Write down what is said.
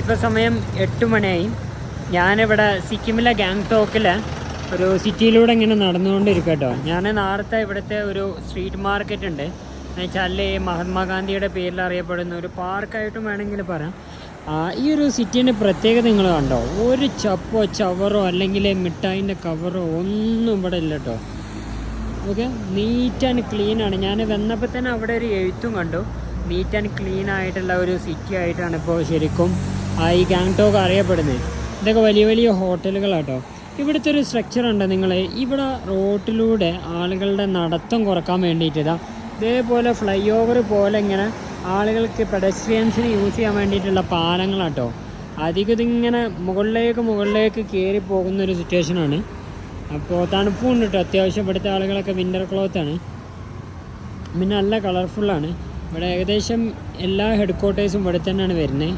ഇപ്പോൾ സമയം 8 മണിയായി. ഞാനിവിടെ സിക്കിമിലെ ഗാങ്ടോക്കിലെ ഒരു സിറ്റിയിലൂടെ ഇങ്ങനെ നടന്നുകൊണ്ടിരിക്കും കേട്ടോ. ഞാൻ നേരത്തെ ഇവിടുത്തെ ഒരു സ്ട്രീറ്റ് മാർക്കറ്റ് ഉണ്ട്, എന്നുവെച്ചാൽ മഹാത്മാഗാന്ധിയുടെ പേരിൽ അറിയപ്പെടുന്ന ഒരു പാർക്കായിട്ടും വേണമെങ്കിൽ പറയാം. ഈ ഒരു സിറ്റീൻ്റെ പ്രത്യേകത നിങ്ങൾ കണ്ടോ? ഒരു ചപ്പോ ചവറോ അല്ലെങ്കിൽ മിഠായിൻ്റെ കവറോ ഒന്നും ഇവിടെ ഇല്ല കേട്ടോ. ഓക്കെ, നീറ്റ് ആൻഡ് ക്ലീൻ ആണ്. ഞാൻ വന്നപ്പോൾ തന്നെ അവിടെ ഒരു എഴുത്തും കണ്ടു, നീറ്റ് ആൻഡ് ക്ലീൻ ആയിട്ടുള്ള ഒരു സിറ്റി ആയിട്ടാണ് ഇപ്പോൾ ശരിക്കും ഈ ഗാങ്ടോക്ക് അറിയപ്പെടുന്നത്. ഇതൊക്കെ വലിയ വലിയ ഹോട്ടലുകളാട്ടോ. ഇവിടുത്തെ ഒരു സ്ട്രക്ചർ ഉണ്ട് നിങ്ങൾ, ഇവിടെ റോട്ടിലൂടെ ആളുകളുടെ നടത്തം കുറക്കാൻ വേണ്ടിയിട്ടാ ഇതേപോലെ ഫ്ലൈ ഓവർ പോലെ ഇങ്ങനെ ആളുകൾക്ക് പെഡസ്ട്രിയൻസിന് യൂസ് ചെയ്യാൻ വേണ്ടിയിട്ടുള്ള പാലങ്ങളാട്ടോ. അധികം ഇതിങ്ങനെ മുകളിലേക്ക് കയറി പോകുന്നൊരു സിറ്റുവേഷനാണ്. അപ്പോൾ തണുപ്പുണ്ട് കേട്ടോ അത്യാവശ്യം. ഇവിടുത്തെ ആളുകളൊക്കെ വിൻ്റർ ക്ലോത്താണ്, പിന്നെ നല്ല കളർഫുള്ളാണ്. ഇവിടെ ഏകദേശം എല്ലാ ഹെഡ് ക്വാർട്ടേഴ്സും ഇവിടെ തന്നെയാണ് വരുന്നത്.